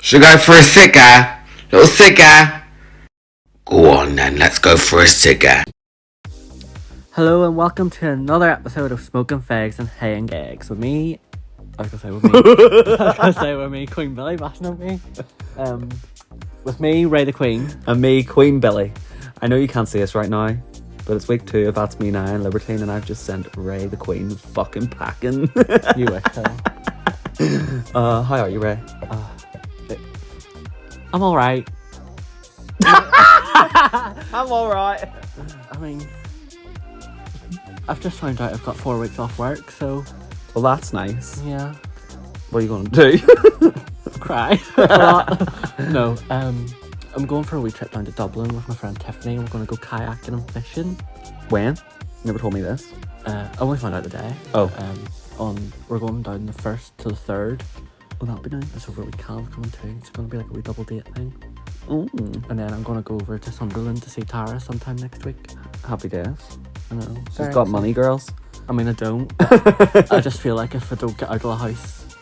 Should we go for a ciggar? Little ciggar? Go on then, let's go for a ciggar. Hello and welcome to another episode of Smokin Fegs Havin Gegs with me. I was gonna say with me, Queen Billy, bashing at me. With me, Ray the Queen. And me, Queen Billy. I know you can't see us right now, but it's week 2 of That's Me Now and Libertine, and I've just sent Ray the Queen fucking packing. You wish so. How are you, Ray? I'm alright. I'm alright. I mean, I've just found out I've got 4 weeks off work, so Well, that's nice. yeah. What are you going to do? Cry a lot. No, I'm going for a wee trip down to Dublin with my friend Tiffany. We're going to go kayaking and fishing. When? You never told me this. I only found out today. Oh. We're going down the 1st to the 3rd. Oh, that'd be nice. There's over a wee calf coming too. It's going to be like a wee double date thing. Mm. And then I'm going to go over to Sunderland to see Tara sometime next week. Happy days. I know. She's got money, girls. I mean, I don't. I just feel like if I don't get out of the house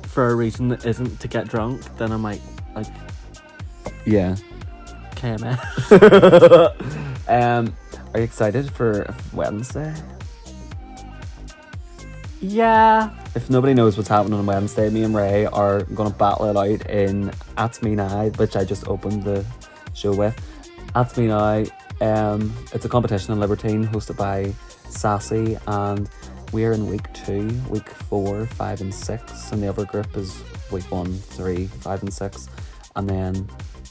for a reason that isn't to get drunk, then I might, like, Yeah. KMS. Are you excited for Wednesday? Yeah. If nobody knows what's happening on Wednesday, me and Ray are going to battle it out in At Me Now, which I just opened the show with. At Me Now, it's a competition in Libertine hosted by Sassy, and we're in week 2, week 4, 5 and 6, and the other group is week 1, 3, 5 and 6, and then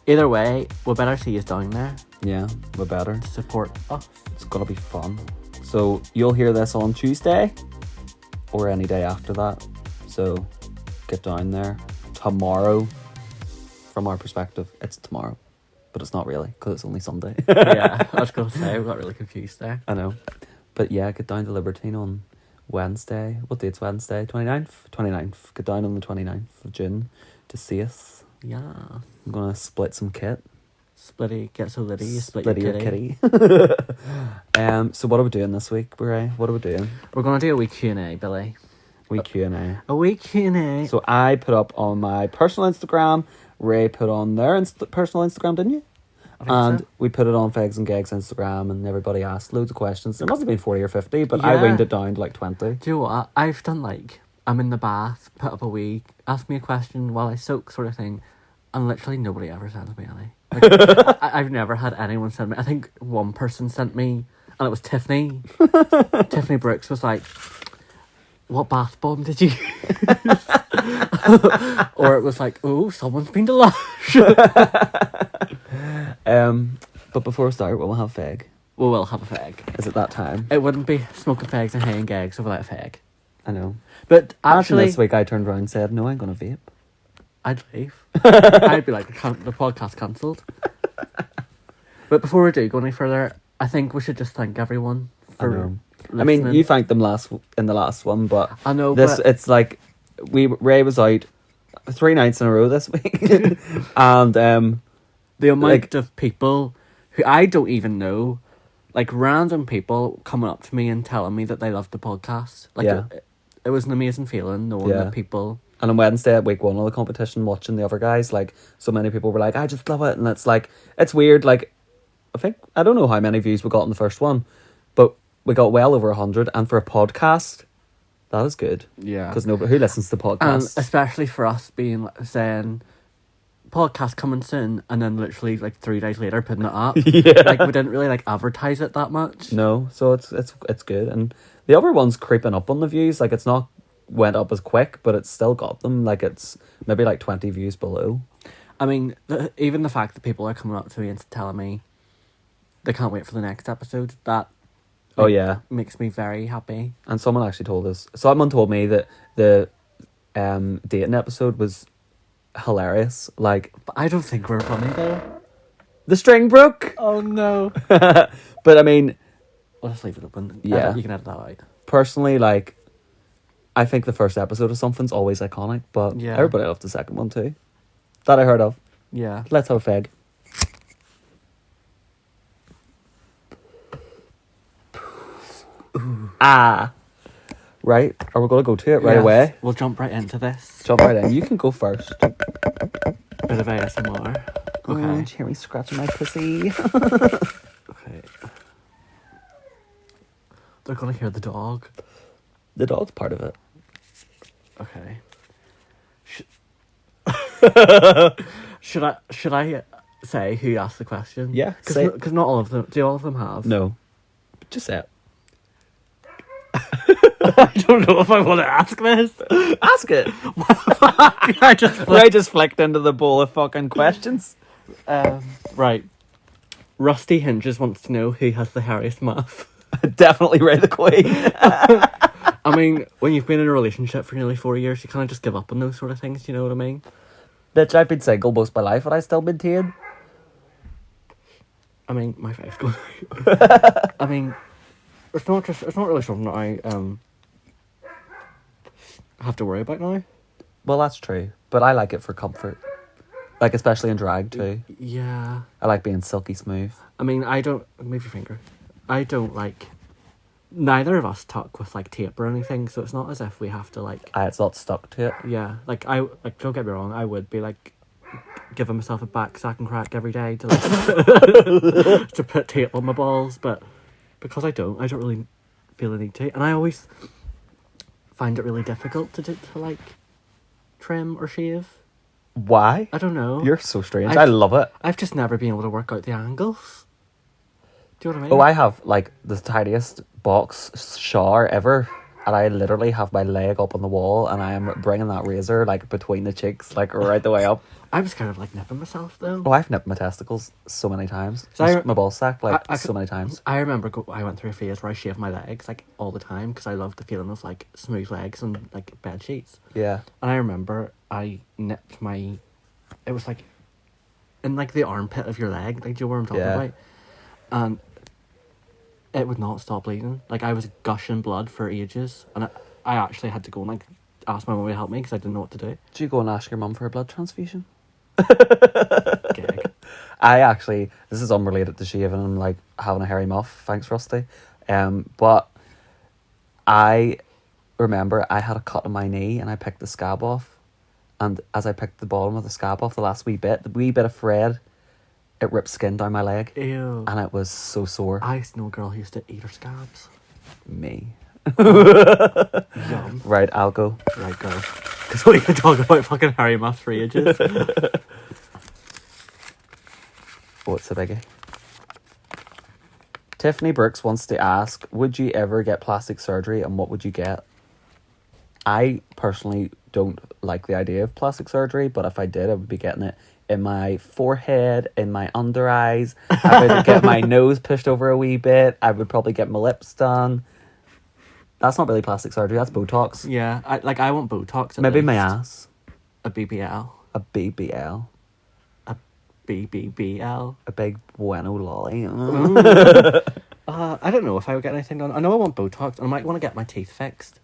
Either way, we better see you down there yeah, we're better. to support us. It's gonna be fun. So you'll hear this on Tuesday or any day after that, so get down there tomorrow. From our perspective, it's tomorrow, but it's not really because it's only Sunday. Yeah, I was going to say, we got really confused there. I know, but yeah, get down to Libertine on Wednesday. What date's Wednesday? 29th? 29th. Get down on the 29th of June to see us. Yeah. I'm gonna split some kit. Splitty, get so litty, you split Split your your kitty. kitty. So what are we doing this week, Ray? What are we doing? We're going to do a wee Q&A, Billy. We Q&A. A wee Q&A. So I put up on my personal Instagram. Ray put on their personal Instagram, didn't you? I think And so. we put it on Fegs and Gegs Instagram, and everybody asked loads of questions. There must have been 40 or 50, but I Yeah. weaned it down to like 20. Do you know what? I've done like, I'm in the bath, put up a wee, ask me a question while I soak sort of thing, and literally nobody ever sends me any. Like, I've never had anyone send me. I think one person sent me, and it was Tiffany. Tiffany Brooks was like, "What bath bomb did you use?" Or it was like, "Oh, someone's been to Lush." But before we start, we'll have Feg. We will have a fag. Is it that time? It wouldn't be Smokin Fegs and Havin Gegs without a fag. I know. But Actually, actually, this week I turned around and said, no, I'm going to vape. I'd leave. I'd be like, the podcast cancelled. But before we do go any further, I think we should just thank everyone for listening. I mean, you thanked them in the last one, but I know, this but it's like Ray was out 3 nights in a row this week, and the amount like- of people who I don't even know, like random people coming up to me and telling me that they love the podcast. Like, Yeah. it was an amazing feeling knowing Yeah. that people. And on Wednesday at week 1 of the competition, watching the other guys, like, so many people were like, I just love it. And it's like, it's weird. Like, I don't know how many views we got in the first one, but we got well over 100. And for a podcast, that is good. Yeah. Because nobody who listens to And podcasts. especially for us being saying, podcast coming soon, and then literally like 3 days later putting it up. Yeah. Like, we didn't really like advertise it that much. No, so it's good. And the other one's creeping up on the views. Like, it's not went up as quick, but it's still got them. Like, it's maybe like 20 views below. I mean, even the fact that people are coming up to me and telling me they can't wait for the next episode, that Oh yeah. makes me very happy. And someone actually someone told me that the dating episode was hilarious. Like, But I don't think we're funny though. the string broke. Oh no. But I mean, We'll just leave it open. Yeah. You can edit that out. personally, like, I think the first episode of something's always iconic, but Yeah. everybody loved the second one too. That I heard of. Yeah. Let's have a fag. Right? Are we going to go to it right Yes, away? We'll jump right into this. Jump right in. You can go first. Bit of ASMR. Okay. Oh, hear me scratching my pussy. Okay. They're gonna hear the dog. The dog's part of it. Okay. Should I say who asked the question? Yeah, say it. Because not all of them. Do all of them have? No. Just say it. I don't know if I want to ask this. Ask it. I just I just flicked into the bowl of fucking questions. Right. Rusty Hinges wants to know who has the hairiest mouth. Definitely Ray the Queen. I mean, when you've been in a relationship for nearly 4 years, you kind of just give up on those sort of things. You know what I mean? Bitch, I've been single most of my life and I still maintain. I mean, my face goes. I mean, it's not really something that I have to worry about now. Well, that's true. But I like it for comfort. Like, especially in drag, too. Yeah. I like being silky smooth. I mean, I don't... Move your finger. I don't, like... Neither of us tuck with, like, tape or anything, so it's not as if we have to, like... It's not stuck to it. Yeah. Like, don't get me wrong, I would be, like... giving myself a back sack and crack every day to, like... to put tape on my balls, but... Because I don't really feel the need to. And I always find it really difficult to like, trim or shave. Why? I don't know. You're so strange. I love it. I've just never been able to work out the angles. Do you know what I mean? Oh, I have, like, the tiniest box shower ever. And I literally have my leg up on the wall and I am bringing that razor, like, between the cheeks, like, right the way up. I was kind of, like, nipping myself, though. Oh, I've nipped my testicles so many times. So my ball sack, like, I so many times. I remember I went through a phase where I shaved my legs, like, all the time, because I loved the feeling of, like, smooth legs and, like, bed sheets. Yeah. And I remember I nipped my... It was, like, in, like, the armpit of your leg. Like, do you know what I'm talking about? And it would not stop bleeding. Like, I was gushing blood for ages. And I actually had to go and, like, ask my mum to help me because I didn't know what to do. Did you go and ask your mum for a blood transfusion? Gag. I actually, this is unrelated to shaving and, like, having a hairy muff. Thanks, Rusty. But I remember I had a cut on my knee and I picked the scab off. And as I picked the bottom of the scab off, the wee bit of thread, it ripped skin down my leg. Ew. And it was so sore. I used to know a girl who used to eat her scabs. Me. Yum. Right, I'll go. Right, go. Because we can talk about fucking hairy muffs for ages. What's the biggie? Tiffany Brooks wants to ask, would you ever get plastic surgery and what would you get? I personally don't like the idea of plastic surgery, but if I did, I would be getting it in my forehead, in my under eyes. I would get my nose pushed over a wee bit. I would probably get my lips done. That's not really plastic surgery, that's Botox. Yeah, I want Botox. Maybe my ass. A BBL. A BBL. A BBBL. A big bueno lolly. I don't know if I would get anything done. I know I want Botox, and I might want to get my teeth fixed.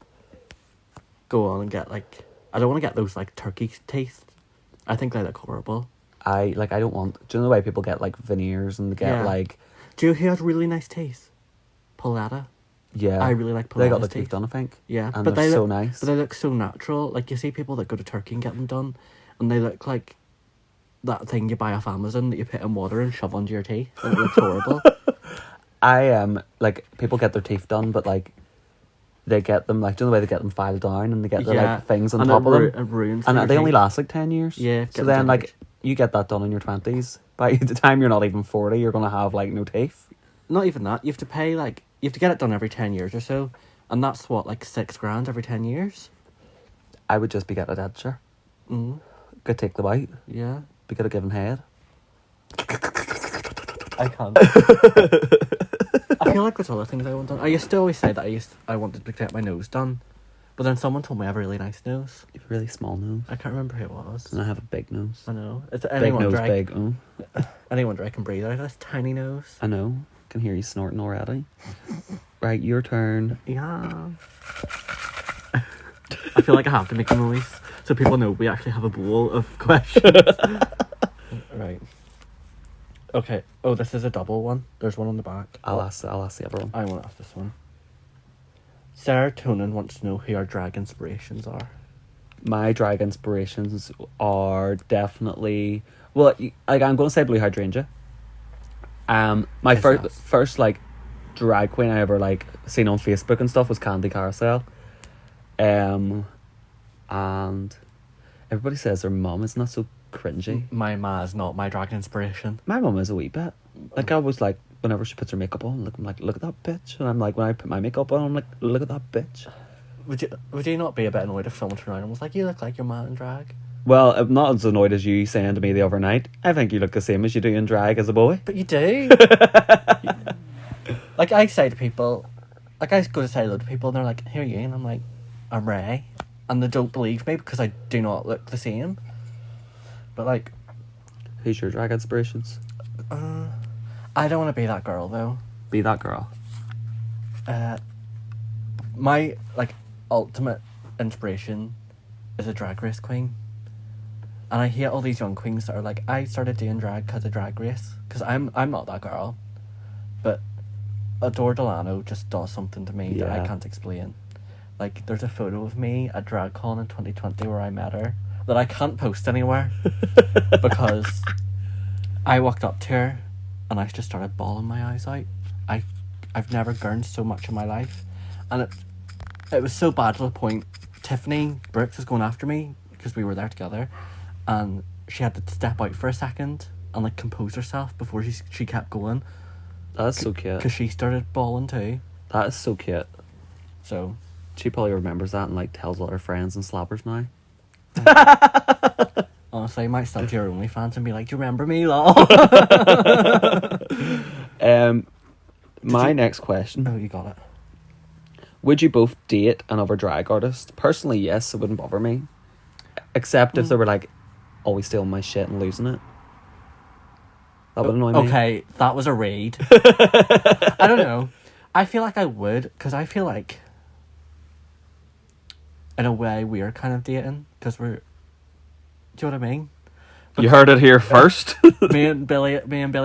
Go on and get, like... I don't want to get those, like, turkey teeth. I think they look horrible. I don't want... Do you know the way people get, like, veneers and they get, like... Do you know who has really nice teeth? Pauletta. Yeah. I really like Pauletta's They got their teeth done, I think. Yeah. And but they're so look, nice. But they look so natural. Like, you see people that go to Turkey and get them done, and they look like that thing you buy off Amazon that you put in water and shove under your teeth. And it looks horrible. Like, people get their teeth done, but, like... They get them, like, do you know the way they get them filed down and they get the, like, things on top of them? It ruins and they only last, like, 10 years. Yeah. So then, like, you get that done in your 20s. By the time you're not even 40, you're going to have, like, no teeth. Not even that. You have to pay, like... You have to get it done every 10 years or so. And that's, what, like, $6,000 every 10 years? I would just be getting a denture. Could take the bite. Yeah. Be good at giving head. I can't. I feel like there's other things I want done. I used to always say that I wanted to get my nose done, but then someone told me I have a really nice nose. You have a really small nose. I can't remember who it was. And I have a big nose. I know. It's Big any nose, wonder big. Oh. any wonder I can breathe out of this tiny nose. I know. Can hear you snorting already. Right, your turn. Yeah. I feel like I have to make a noise so people know we actually have a bowl of questions. Right. Okay. Oh, this is a double one. There's one on the back. I'll ask the other one. I want to ask this one. Serotonin wants to know who our drag inspirations are. My drag inspirations are definitely, well, like, I'm going to say Blue Hydrangea. My Kiss first ass. first like drag queen I ever like seen on Facebook and stuff was Candy Carousel. And everybody says their mum is not so cringy. My ma is not my drag inspiration. My mum is a wee bit. Like, I was like, whenever she puts her makeup on, I'm like, look at that bitch. And I'm like, when I put my makeup on, I'm like, look at that bitch. Would you not be a bit annoyed if someone turned around and was like, you look like your man in drag? Well, I'm not as annoyed as you saying to me the other night, I think you look the same as you do in drag as a boy. But you do. Like, I say to people, like, I go to say hello to people and they're like, who are you? And I'm like, I'm Ray. And they don't believe me because I do not look the same. But, like, Who's your drag inspirations? I don't want to be that girl, though. Be that girl. My, like, ultimate inspiration is a drag race queen. And I hate all these young queens that are like, I started doing drag because of Drag Race. Because I'm not that girl. But Adore Delano just does something to me that I Yeah. can't explain. Like, there's a photo of me at DragCon in 2020 where I met her that I can't post anywhere because I walked up to her and I just started bawling my eyes out. I've never gurned so much in my life, and it was so bad to the point Tiffany Brooks was going after me because we were there together, and she had to step out for a second and like compose herself before she kept going That's so cute. because she started bawling too. That is so cute. So She probably remembers that and like tells all her friends and slappers now. honestly, I might send to your OnlyFans and be like, "Do you remember me, lol?" My next question. Oh, you got it. Would you both date another drag artist? Personally, yes, it wouldn't bother me. Except if they were like always stealing my shit and losing it. That would annoy me. Okay, that was a raid. I don't know. I feel like I would, because I feel like, in a way, we're kind of dating, because we're... Do you know what I mean? You heard it here first. me and Billy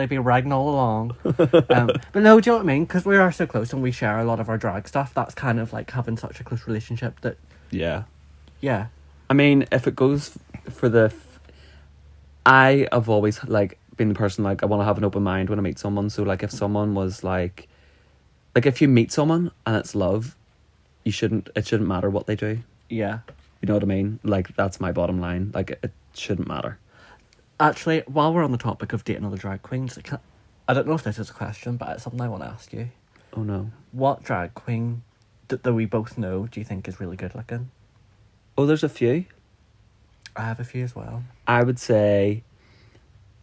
been ragging all along. But no, do you know what I mean? Because we are so close and we share a lot of our drag stuff. That's kind of like having such a close relationship that, Yeah. yeah. I mean, if it goes for the... I have always, like, been the person, like, I want to have an open mind when I meet someone. So, like, if someone was, like... Like, if you meet someone and it's love, it shouldn't matter what they do. Yeah. You know what I mean? Like, that's my bottom line. Like, it shouldn't matter. Actually, while we're on the topic of dating other drag queens, I don't know if this is a question, but it's something I want to ask you. Oh, no. What drag queen that we both know do you think is really good looking? Oh, there's a few. I have a few as well. I would say,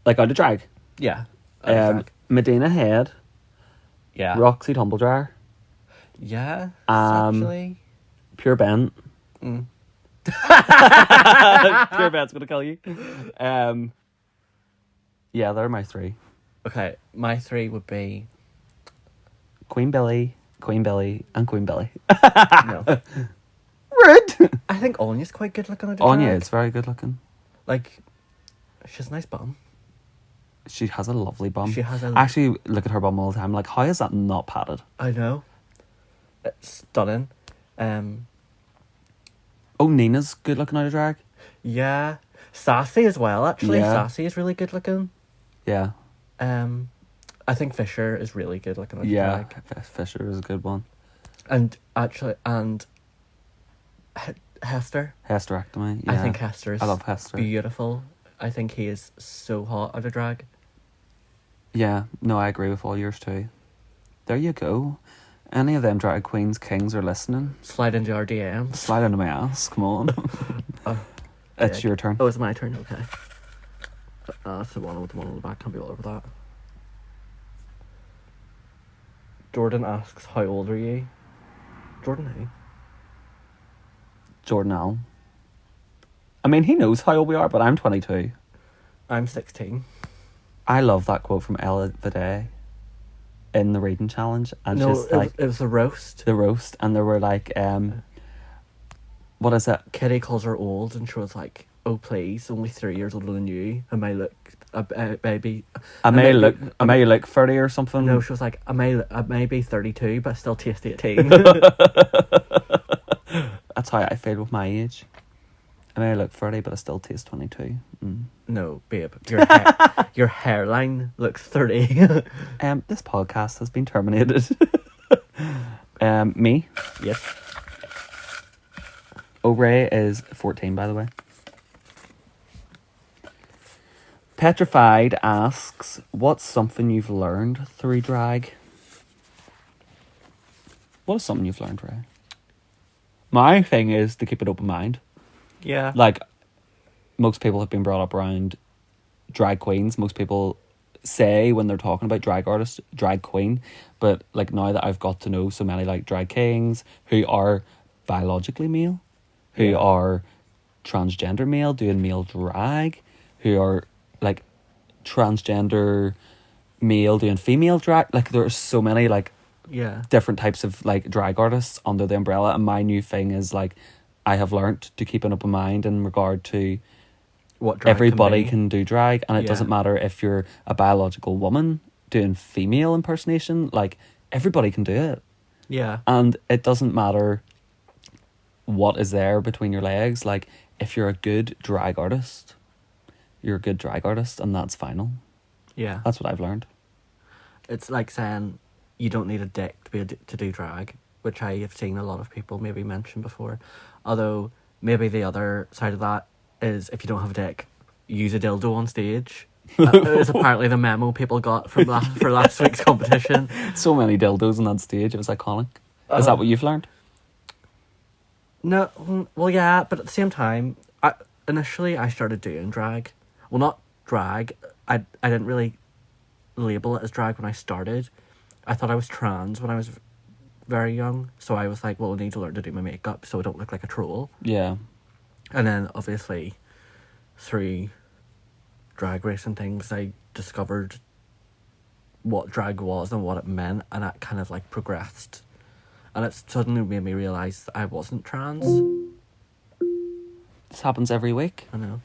like, out of drag. Yeah. Drag. Medina Head, Yeah. Roxy Tumbledryer, Yeah. Um, Pure Bent. Mm. Pure Bent's gonna kill you. Yeah, they're my three. Okay, my three would be Queen Billy, and Queen Billy. no. Rude. I think Anya's quite good looking. Anya is very good looking. Like, she has a nice bum. She has a lovely bum. She has a. I actually look at her bum all the time. Like, how is that not padded? I know. It's stunning. Oh, Nina's good looking out of drag. Yeah. Sassy as well, actually. Yeah. Sassy is really good looking. Yeah. I think Fisher is really good looking. Yeah. Fisher is a good one. And actually, Hester. Hysterectomy. Yeah. I think Hester is I love Hester. beautiful. I think he is so hot out of drag. Yeah. No, I agree with all yours too. There you go. Any of them drag queens, kings are listening. Slide into our DMs. Slide into my ass. Come on. It's your turn. Oh, it's my turn. Okay. That's the one with the one on the back. Can't be all over that. Jordan asks, "How old are you?" Jordan who? Jordan Allen. I mean, he knows how old we are, but I'm 22. I'm 16. I love that quote from Ella Vidae in the reading challenge, and No, she's like it was a roast. the roast, and they were like, what is it? Kitty calls her old, and she was like, oh please, only 3 years older than you. I may look a baby. I may look 30 or something. No, she was like, I may be 32, but I still taste 18. That's how I feel with my age. I may look 30, but I still taste 22. No, babe, your hairline looks 30. This podcast has been terminated. Me? Yes. Ray is 14, by the way. Petrified asks, what's something you've learned through drag? What is something you've learned, Ray? My thing is to keep an open mind. Yeah. Like, most people have been brought up around drag queens. Most people say when they're talking about drag artists, drag queen. But, like, now that I've got to know so many, like, drag kings who are biologically male, who are transgender male, doing male drag, who are, like, transgender male doing female drag. Like, there's so many, like, different types of, like, drag artists under the umbrella. And my new thing is, like, I have learnt to keep an open mind in regard to what drag everybody can do drag, and it doesn't matter if you're a biological woman doing female impersonation. Like, everybody can do it. Yeah. And it doesn't matter what is there between your legs. Like, if you're a good drag artist, you're a good drag artist, and that's final. Yeah. That's what I've learned. It's like saying you don't need a dick to do drag, which I have seen a lot of people maybe mention before. Although, maybe the other side of that is, if you don't have a dick, use a dildo on stage. Is apparently the memo people got from last week's competition. So many dildos on that stage, it was iconic. Is that what you've learned? No, well, yeah, but at the same time, initially I started doing drag. Well, not drag. I didn't really label it as drag when I started. I thought I was trans when I was very young, so I was like, well, I need to learn to do my makeup so I don't look like a troll. Yeah. And then, obviously, through Drag Race and things, I discovered what drag was and what it meant, and that kind of, like, progressed. And it suddenly made me realise that I wasn't trans. This happens every week. I know.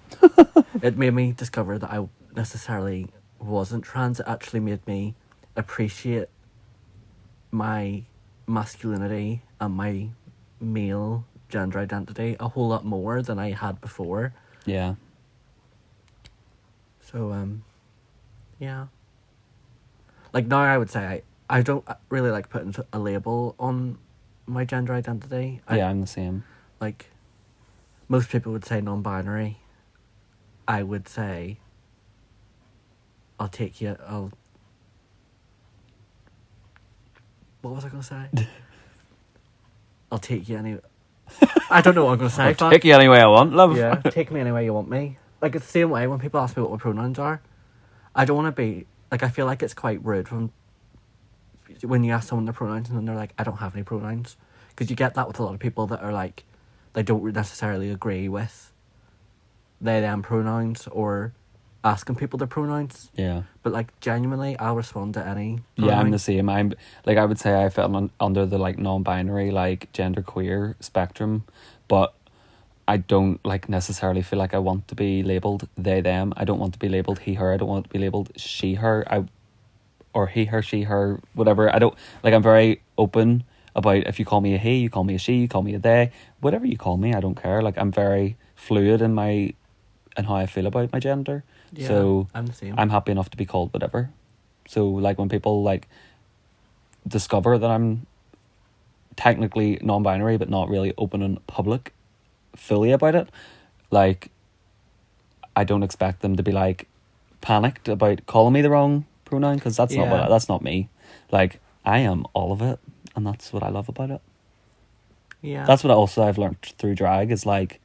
It made me discover that I necessarily wasn't trans. It actually made me appreciate my masculinity and my male gender identity a whole lot more than I had before. Yeah. So, yeah. Like, now I would say I don't really like putting a label on my gender identity. I'm the same. Like, most people would say non-binary. I would say, what was I going to say? I'll take you any... I don't know what I'm going to say. I'll take you any way I want, love. Yeah, take me any way you want me. Like, it's the same way when people ask me what my pronouns are. I don't want to be... Like, I feel like it's quite rude when you ask someone their pronouns and then they're like, I don't have any pronouns. Because you get that with a lot of people that are like, they don't necessarily agree with they, them pronouns or asking people their pronouns. Yeah. But, like, genuinely, I'll respond to any pronoun. Yeah, I'm the same. I would say I fell under the, like, non-binary, like, genderqueer spectrum, but I don't, like, necessarily feel like I want to be labelled they, them. I don't want to be labelled he, her. I don't want to be labelled she, her. Or he, her, she, her, whatever. I don't, like, I'm very open about if you call me a he, you call me a she, you call me a they. Whatever you call me, I don't care. Like, I'm very fluid in how I feel about my gender. Yeah, so I'm the same. I'm happy enough to be called whatever. So, like, when people, like, discover that I'm technically non-binary but not really open and public fully about it, like, I don't expect them to be, like, panicked about calling me the wrong pronoun, because that's not me. Like, I am all of it, and that's what I love about it. Yeah. That's what I've learned through drag, is, like,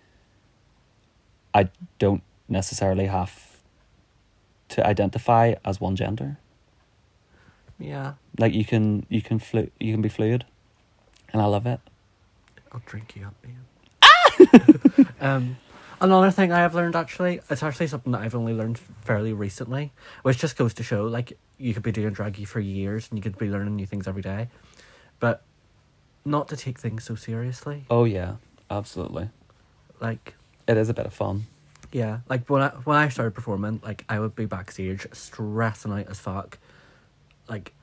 I don't necessarily have to identify as one gender. Yeah. Like, you can be fluid, and I love it. I'll drink you up, man. Another thing I have learned, actually, it's actually something that I've only learned fairly recently, which just goes to show, like, you could be doing draggy for years and you could be learning new things every day, but not to take things so seriously. Oh yeah, absolutely. Like, it is a bit of fun. Yeah, like when I started performing, like I would be backstage stressing out as fuck, like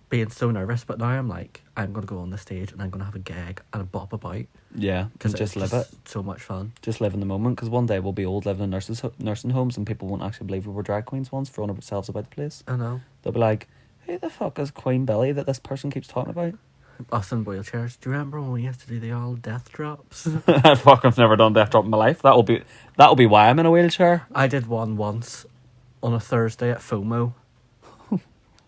being so nervous. But now I'm like, I'm gonna go on the stage and I'm gonna have a gig and a bop about Yeah, because and just it's live it. so much fun. Just live in the moment, because one day we'll be old living in nursing homes and people won't actually believe we were drag queens once, throwing ourselves about the place. I know. They'll be like, who the fuck is Queen Billy that this person keeps talking about? Us in wheelchairs. Do you remember when we used to do the old death drops? Fuck, I've never done death drop in my life. That'll be why I'm in a wheelchair. I did one once on a Thursday at FOMO.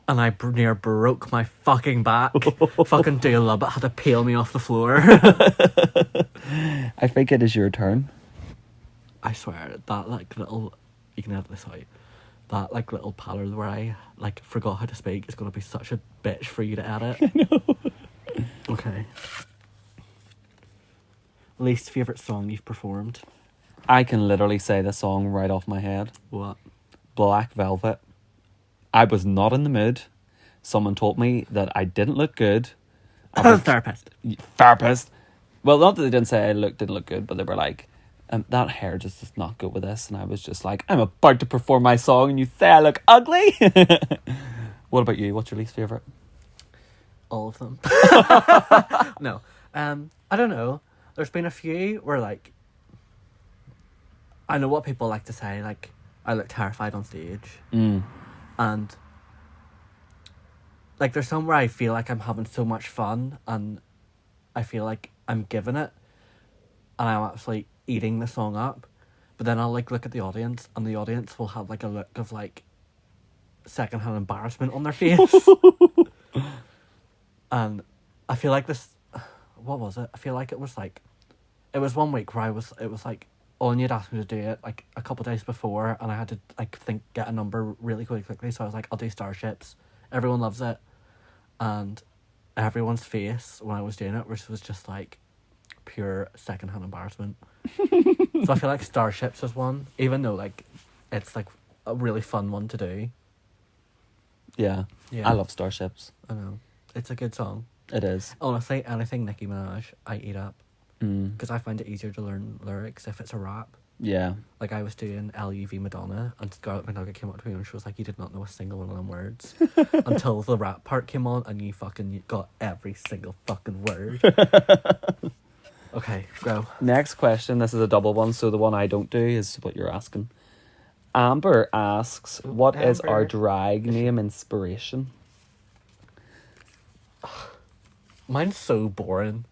And I near broke my fucking back. Fucking Dale Lubbett had to peel me off the floor. I think it is your turn. I swear, that like little... You can edit this out. That like little pattern where I like forgot how to speak is going to be such a bitch for you to edit. I know. Okay. Least favourite song you've performed? I can literally say the song right off my head. What? Black Velvet. I was not in the mood. Someone told me that I didn't look good. Therapist. Therapist. Well, not that they didn't say I didn't look good, but they were like, that hair just does not go with this. And I was just like, I'm about to perform my song and you say I look ugly? What about you? What's your least favourite? All of them. No. I don't know. There's been a few where like... I know what people like to say, like, I look terrified on stage. Mm. And... Like, there's some where I feel like I'm having so much fun and I feel like I'm giving it and I'm actually eating the song up. But then I'll, like, look at the audience and the audience will have, like, a look of, like, secondhand embarrassment on their face. And I feel like this... What was it? I feel like it was, like... It was one week where it was, like, Anya had asked me to do it, like, a couple of days before and I had to, like, get a number really quickly. So I was like, I'll do Starships. Everyone loves it. And everyone's face when I was doing it was just like pure secondhand embarrassment. So I feel like Starships was one, even though like it's like a really fun one to do. Yeah. I love Starships. I know. It's a good song. It is. Honestly, anything Nicki Minaj, I eat up. Mm. Because I find it easier to learn lyrics if it's a rap. Yeah. Like I was doing youve Madonna and Scarlett McNugget came up to me and she was like, you did not know a single one of them words until the rap part came on and you got every single fucking word. Okay, go. Next question. This is a double one, so the one I don't do is what you're asking. Amber asks, what is our drag name inspiration? Mine's so boring.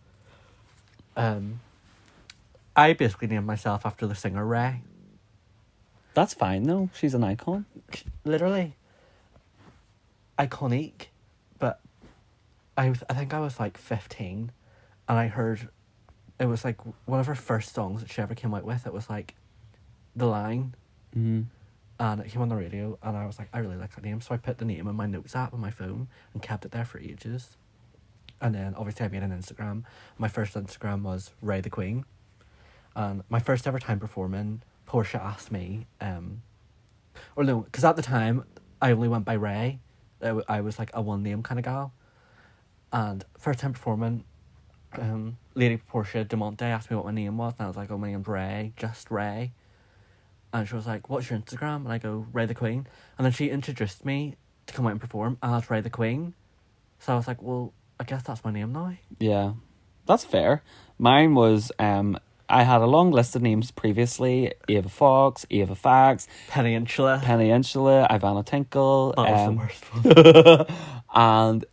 I basically named myself after the singer Ray. That's fine though. She's an icon. Literally. Iconic. But I think I was like 15 and I heard it was like one of her first songs that she ever came out with. It was like The Line. Mm-hmm. And it came on the radio and I was like, I really like that name. So I put the name in my notes app on my phone and kept it there for ages. And then obviously I made an Instagram. My first Instagram was Ray the Queen. And my first ever time performing, Portia asked me, or no, because at the time I only went by Ray. I was like a one name kind of gal. And first time performing, Lady Portia de Monte asked me what my name was, and I was like, oh, my name's Ray, just Ray. And she was like, what's your Instagram? And I go, Ray the Queen. And then she introduced me to come out and perform as Ray the Queen. So I was like, well, I guess that's my name now. Yeah, that's fair. Mine was, I had a long list of names previously. Ava Fox, Ava Fax, Penny Insula, Ivana Tinkle. That was the worst one. And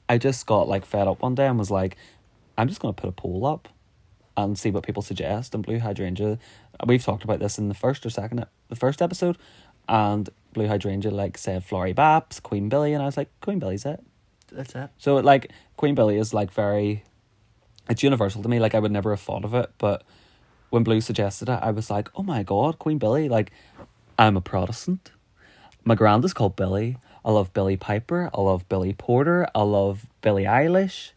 I just got like fed up one day and was like, I'm just going to put a poll up and see what people suggest. And Blue Hydrangea, we've talked about this in the first episode, and Blue Hydrangea like said Florrie Baps, Queen Billy, and I was like, Queen Billy's it. That's it. So like Queen Billy is like it's universal to me. Like I would never have thought of it, but when Blue suggested it, I was like, oh my god, Queen Billy. Like, I'm a Protestant. My grand is called Billy. I love Billy Piper. I love Billy Porter. I love Billie Eilish.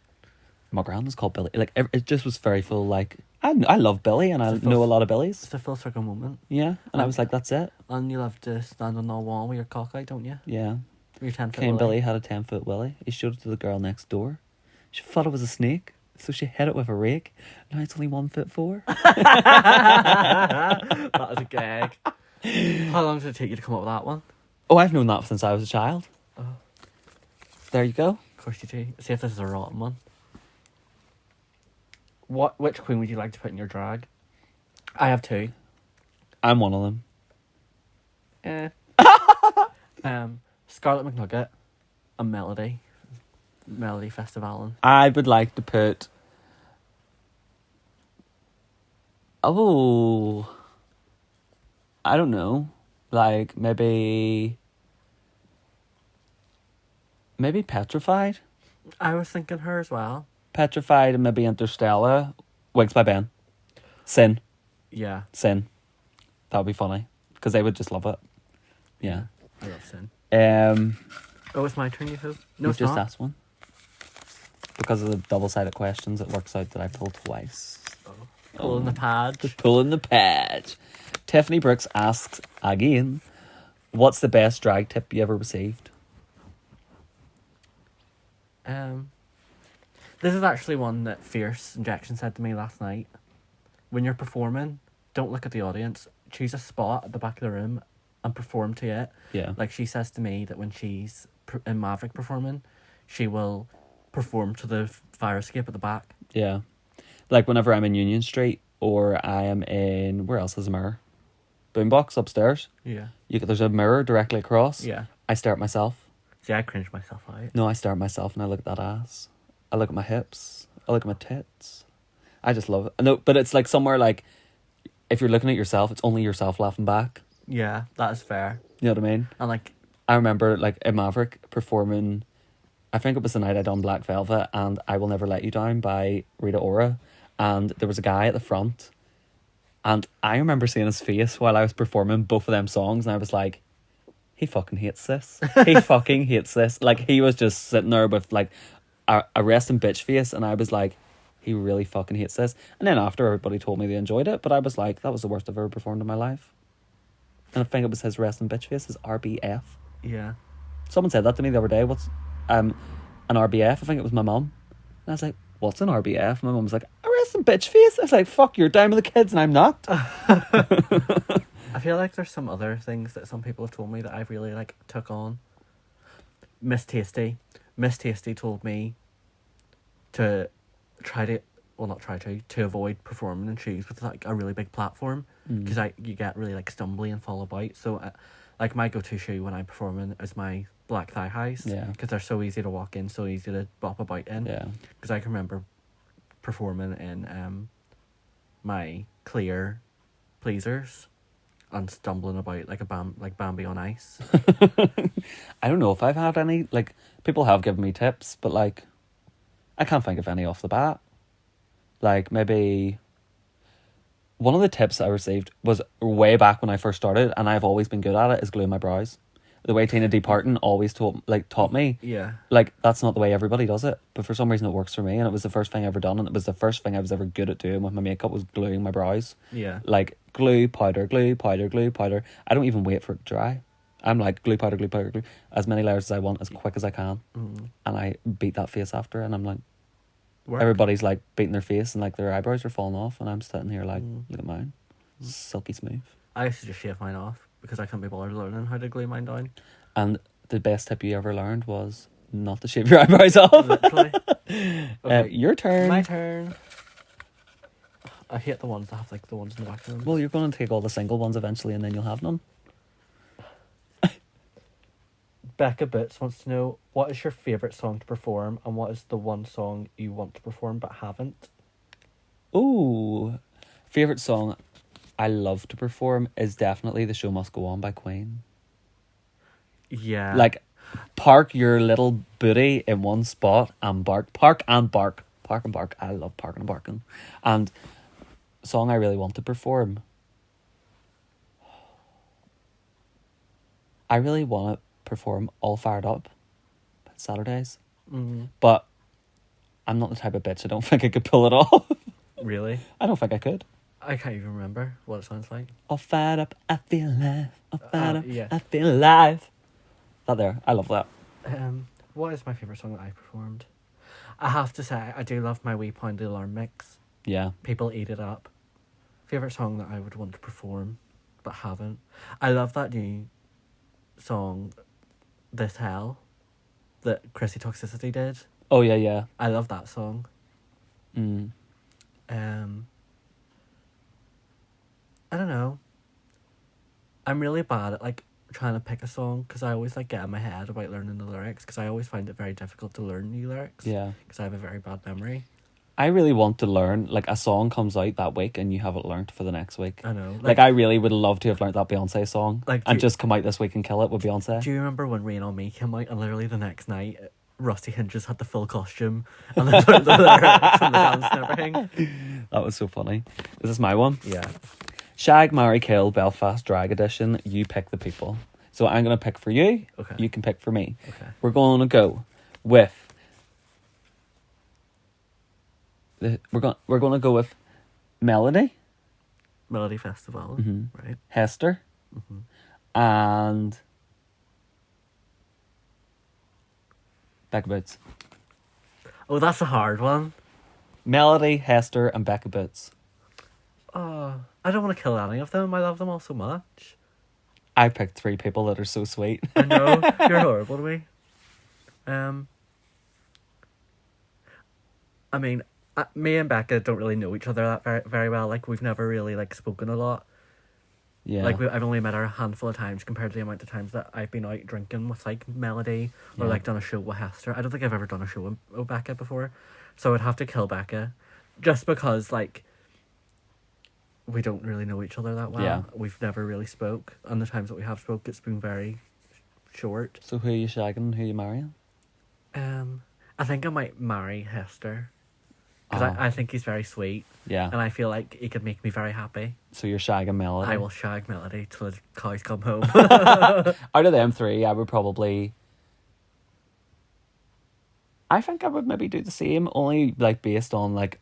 My grand is called Billy. Like it just was very full. Like I love Billy, and I know a lot of Billies. It's a full circle moment. Yeah, and I was like, that's it. And you love to stand on the wall with your cock out, don't you? Yeah. Your 10-foot Ken willy. Billy had a 10-foot willy. He showed it to the girl next door. She thought it was a snake. So she hit it with a rake. Now it's only 1'4". That was a gag. How long did it take you to come up with that one? Oh, I've known that since I was a child. Oh. There you go. Of course you do. See if this is a rotten one. Which queen would you like to put in your drag? I have two. I'm one of them. Scarlet McNugget and Melody. Melody Festivalin. I would like to put... Oh... I don't know. Like, maybe Petrified? I was thinking her as well. Petrified and maybe Interstellar. Wigs by Ben. Sin. Yeah. Sin. That would be funny. Because they would just love it. Yeah. I love Sin. Oh, it's my turn, you hope? No, you it's just not. asked one. Because of the double-sided questions, it works out that I pulled twice. Pulling the pad. Just pulling the pad. Tiffany Brooks asks again, what's the best drag tip you ever received? This is actually one that Fierce Injection said to me last night. When you're performing, don't look at the audience. Choose a spot at the back of the room and perform to it. Yeah. Like she says to me that when she's in Maverick performing, she will perform to the fire escape at the back. Yeah. Like whenever I'm in Union Street or I am in... Where else is a mirror? Boombox upstairs. Yeah. There's a mirror directly across. Yeah. I stare at myself. See, I cringe myself out. No, I stare at myself and I look at that ass. I look at my hips. I look at my tits. I just love it. No, but it's like somewhere like... If you're looking at yourself, it's only yourself laughing back. Yeah, that is fair. You know what I mean? And like... I remember like in Maverick performing... I think it was the night I done Black Velvet and I Will Never Let You Down by Rita Ora. And there was a guy at the front. And I remember seeing his face while I was performing both of them songs. And I was like, he fucking hates this. He fucking hates this. Like, he was just sitting there with like a resting bitch face. And I was like, he really fucking hates this. And then after, everybody told me they enjoyed it. But I was like, that was the worst I've ever performed in my life. And I think it was his resting bitch face, his RBF. Yeah. Someone said that to me the other day. What's an RBF? I think it was my mum. And I was like, what's an RBF? My mum was like, a resting bitch face. I was like, fuck, you're down with the kids and I'm not. I feel like there's some other things that some people have told me that I've really like took on. Miss Tasty told me to to avoid performing in shoes with like a really big platform because you get really like stumbly and fall about. So like my go-to shoe when I'm performing is my black thigh highs. Yeah. Because they're so easy to walk in, so easy to bop about in. Yeah. Because I can remember performing in my clear pleasers and stumbling about like Bambi on ice. I don't know if I've had any, like, people have given me tips, but like, I can't think of any off the bat. Like, maybe one of the tips I received was way back when I first started, and I've always been good at it, is gluing my brows. The way Tina D. Parton always taught me. Yeah. Like, that's not the way everybody does it, but for some reason it works for me, and it was the first thing I ever done, and it was the first thing I was ever good at doing with my makeup, was gluing my brows. Yeah. Like, glue, powder, glue, powder, glue, powder. I don't even wait for it to dry. I'm like, glue, powder, glue, powder, glue. As many layers as I want, as quick as I can. And I beat that face after, and I'm like, everybody's like beating their face, and like their eyebrows are falling off, and I'm sitting here like, look at mine. Silky smooth. I used to just shave mine off because I couldn't be bothered learning how to glue mine down. And the best tip you ever learned was not to shave your eyebrows off. Literally. Okay. Your turn. My turn. I hate the ones that have like the ones in the back of them. Well, you're going to take all the single ones eventually, and then you'll have none. Becca Boots wants to know, what is your favourite song to perform, and what is the one song you want to perform but haven't? Ooh. Favourite song I love to perform is definitely The Show Must Go On by Queen. Yeah. Like, park your little booty in one spot and bark. Park and bark. Park and bark. I love parking and barking. And song I really want to perform. I really want to perform All Fired Up Saturdays. But I'm not the type of bitch. I don't think I could pull it off. Really? I don't think I could. I can't even remember what it sounds like. All fired up, I feel alive. All fired up, yeah. I feel alive. That there. I love that. What is my favourite song that I performed? I have to say, I do love my wee pointy alarm mix. Yeah. People eat it up. Favourite song that I would want to perform, but haven't. I love that new song, This Hell, that Chrissy Toxicity did. Oh, yeah, yeah. I love that song. Mm. I don't know. I'm really bad at, like, trying to pick a song, because I always, like, get in my head about learning the lyrics, because I always find it very difficult to learn new lyrics. Yeah. Because I have a very bad memory. I really want to learn, like, a song comes out that week and you have it learnt for the next week. I know. Like, I really would love to have learnt that Beyonce song, Like, and just come out this week and kill it with Beyonce. Do you remember when Rain on Me came out, and literally the next night, Rusty Hinges had the full costume, and they learned the lyrics and the dance and everything? That was so funny. Is this my one? Yeah. Shag, Marry, Kill, Belfast Drag Edition. You pick the people. So I'm going to pick for you. Okay. You can pick for me. Okay. We're going to go with... We're going to go with Melody, Melody Festival, right? Hester, and Becca Boots. Oh, that's a hard one. Melody, Hester, and Becca Boots. Oh, I don't want to kill any of them. I love them all so much. I picked 3 people that are so sweet. I know. You're horrible to me. I mean, me and Becca don't really know each other that very, very well. Like, we've never really, like, spoken a lot. Yeah. Like, I've only met her a handful of times compared to the amount of times that I've been out drinking with, like, Melody or, Yeah. like, done a show with Hester. I don't think I've ever done a show with Becca before. So I'd have to kill Becca. Just because, like, we don't really know each other that well. Yeah. We've never really spoke. And the times that we have spoke, it's been very short. So who are you shagging? Who are you marrying? I think I might marry Hester. Because I think he's very sweet. Yeah. And I feel like he could make me very happy. So you're shagging Melody. I will shag Melody till the cows come home. Out of them 3, I would probably... I think I would maybe do the same, only, like, based on, like...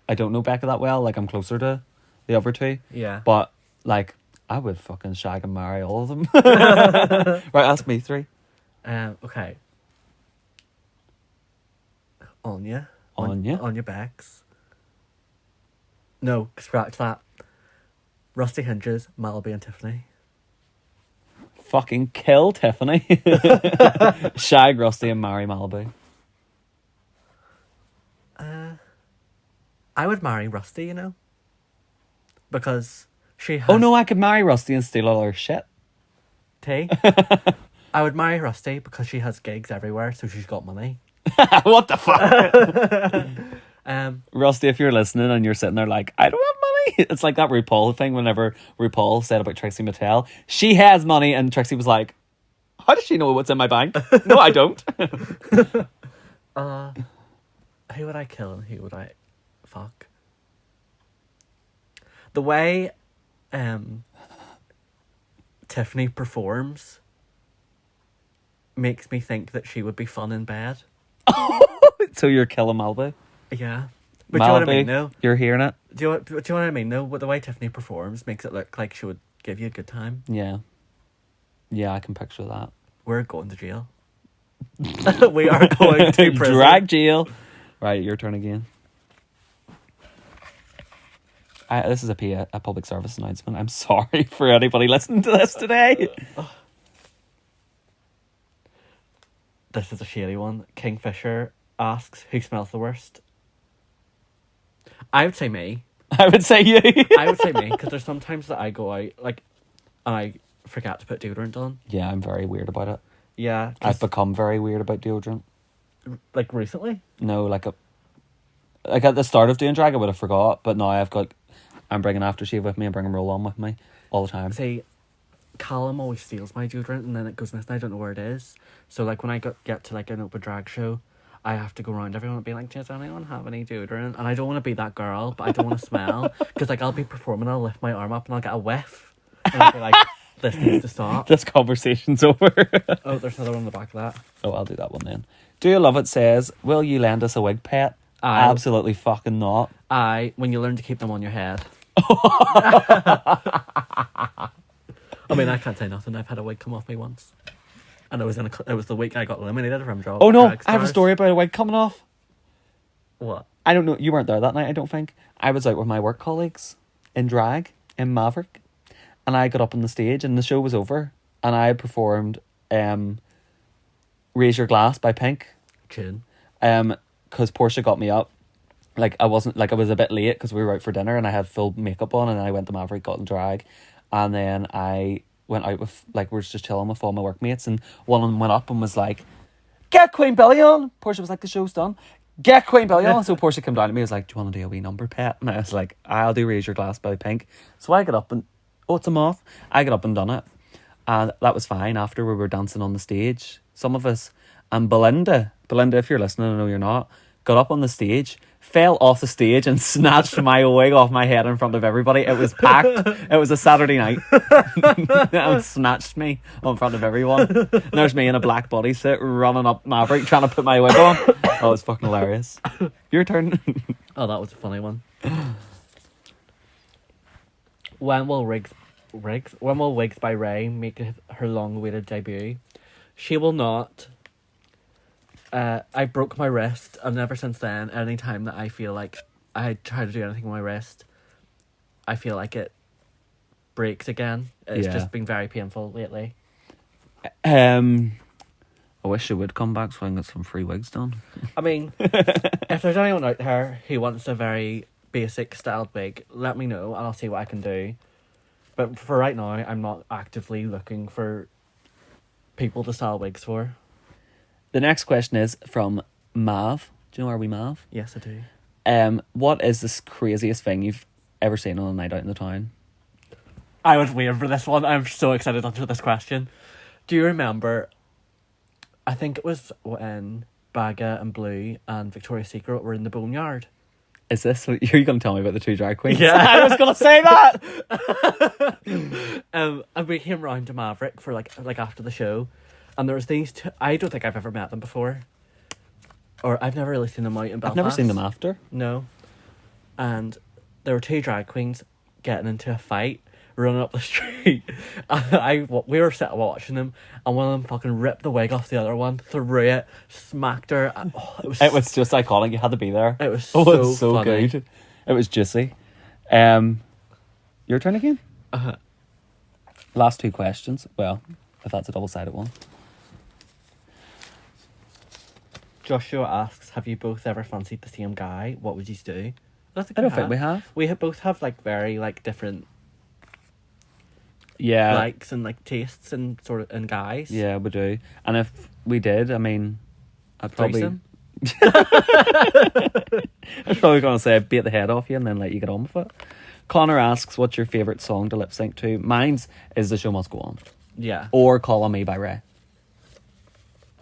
I don't know Becca that well, like, I'm closer to the other 2. Yeah. But, like, I would fucking shag and marry all of them. Right, ask me 3. Okay. Anya. Anya? Anya Bex. No, scratch that. Rusty Hinges, Malaby and Tiffany. Fucking kill Tiffany. Shag Rusty and marry Malibu. I would marry Rusty, you know? Because she has... Oh no, I could marry Rusty and steal all her shit. Tea. I would marry Rusty because she has gigs everywhere, so she's got money. What the fuck? Um, Rusty, if you're listening and you're sitting there like, I don't have money. It's like that RuPaul thing whenever RuPaul said about Trixie Mattel. She has money, and Trixie was like, how does she know what's in my bank? No, I don't. who would I kill and who would I fuck? The way Tiffany performs makes me think that she would be fun in bed. So you're killing Malibu? Yeah. But do you know what I Malibu, mean, though? you're hearing it? Do you know what I mean, though? The way Tiffany performs makes it look like she would give you a good time. Yeah. Yeah, I can picture that. We're going to jail. We are going to prison. Drag jail. Right, your turn again. This is a public service announcement. I'm sorry for anybody listening to this today. This is a shady one. Kingfisher asks, who smells the worst? I would say me. I would say you. I would say me, because there's sometimes that I go out, like, and I forget to put deodorant on. Yeah, I'm very weird about it. Yeah. I've become very weird about deodorant. Like, recently? No, like at the start of doing drag, I would have forgot, but now I'm bringing aftershave with me and bringing roll-on with me all the time. See, Callum always steals my deodorant and then it goes missing. I don't know where it is. So, like, when I get to, like, an open drag show, I have to go around everyone and be like, does anyone have any deodorant? And I don't want to be that girl, but I don't want to smell. Because, like, I'll be performing, I'll lift my arm up and I'll get a whiff. And I'll be like, this needs to stop. This conversation's over. Oh, there's another one on the back of that. Oh, I'll do that one then. Do You Love It says, will you lend us a wig, pet? Aye. Absolutely fucking not. Aye, when you learn to keep them on your head. I mean, I can't say nothing. I've had a wig come off me once. And it was the week I got eliminated from Drag. Oh no, Drag I have a Stars. story about a wig coming off. What? I don't know, you weren't there that night, I don't think. I was out with my work colleagues in drag in Maverick, and I got up on the stage and the show was over, and I performed Raise Your Glass by Pink. Tune. Because Portia got me up. I was a bit late because we were out for dinner and I had full makeup on, and then I went to Maverick, got in drag, and then I went out with, we were just chilling with all my workmates, and one of them went up and was like, "Get Queen Billy on!" Portia was like, "The show's done. Get Queen Billy on!" So Portia came down to me and was like, "Do you want to do a wee number, pet?" And I was like, "I'll do Raise Your Glass by Pink." So I got up and, it's a moth. I got up and done it. And that was fine. After we were dancing on the stage, some of us, and Belinda, if you're listening, I know you're not, got up on the stage, fell off the stage and snatched my wig off my head in front of everybody. It was packed. It was a Saturday night. And snatched me in front of everyone. And there's me in a black bodysuit running up Maverick trying to put my wig on. Oh, it's fucking hilarious. Your turn. Oh, that was a funny one. When will Wigs by Ray make her long-awaited debut? She will not. I broke my wrist, and ever since then, any time that I feel like I try to do anything with my wrist, I feel like it breaks again. It's just been very painful lately. I wish she would come back so I can get some free wigs done. I mean, if there's anyone out there who wants a very basic styled wig, let me know and I'll see what I can do. But for right now, I'm not actively looking for people to style wigs for. The next question is from Mav. Do you know Are We Mav? Yes, I do. What is the craziest thing you've ever seen on a night out in the town? I was waiting for this one. I'm so excited to answer this question. Do you remember, I think it was when Baga and Blue and Victoria's Secret were in the Boneyard? Is this what you're going to tell me about the two drag queens? Yeah, I was going to say that! And we came round to Maverick for like after the show, and there was these two, I don't think I've ever met them before. Or I've never really seen them out in Belfast. I've never seen them after. No. And there were two drag queens getting into a fight, running up the street. We were sitting watching them, and one of them fucking ripped the wig off the other one, threw it, smacked her. And, it was just iconic. You had to be there. It was so funny. good. It was juicy. Your turn again? Uh-huh. Last two questions. Well, if that's a double-sided one. Joshua asks, have you both ever fancied the same guy? What would you do? I don't think we have. We both have very different Yeah. likes and tastes and sort of in guys. Yeah, we do. And if we did, I mean, I'd probably... Threesome? I was probably going to say beat the head off you and then let you get on with it. Connor asks, what's your favourite song to lip sync to? Mine's is The Show Must Go On. Yeah. Or Call On Me by Ray.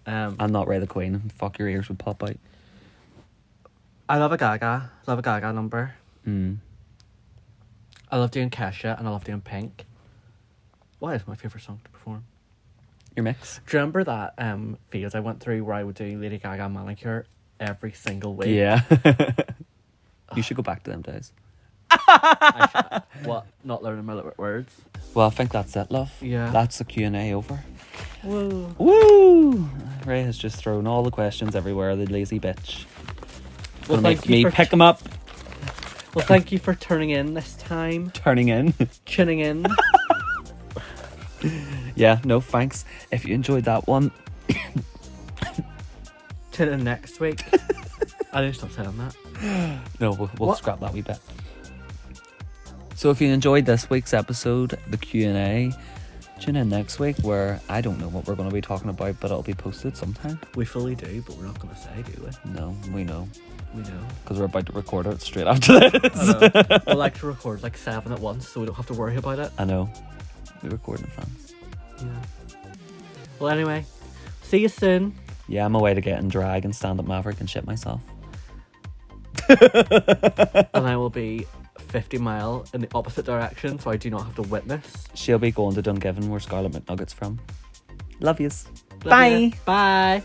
I'm not Ray the Queen. Fuck, your ears would pop out. I love a Gaga. Love a Gaga number. Mm. I love doing Kesha and I love doing Pink. What is my favourite song to perform? Your mix? Do you remember that phase I went through where I would do Lady Gaga manicure every single week? Yeah. You should go back to them days. What? Not learning my words? Well, I think that's it, love. Yeah. That's the Q&A over. Woo. Woo! Ray has just thrown all the questions everywhere, the lazy bitch. Well, Gonna make me pick them up. Well, thank you for turning in this time. Turning in. Tuning in. Yeah, no thanks. If you enjoyed that one. Tune in next week. I didn't stop saying that. No, we'll scrap that wee bit. So if you enjoyed this week's episode, the Q&A, tune in next week where I don't know what we're going to be talking about, but it'll be posted sometime. We fully do, but we're not going to say, do we? No, we know. We know. Because we're about to record it straight after this. We like to record 7 at once so we don't have to worry about it. I know. We're recording fans. Yeah. Well, anyway, see you soon. Yeah, I'm away to get in drag and stand up Maverick and shit myself. And I will be 50 mile in the opposite direction so I do not have to witness. She'll be going to Dungiven where Scarlett McNugget's from. Love yous. Love ya. Bye.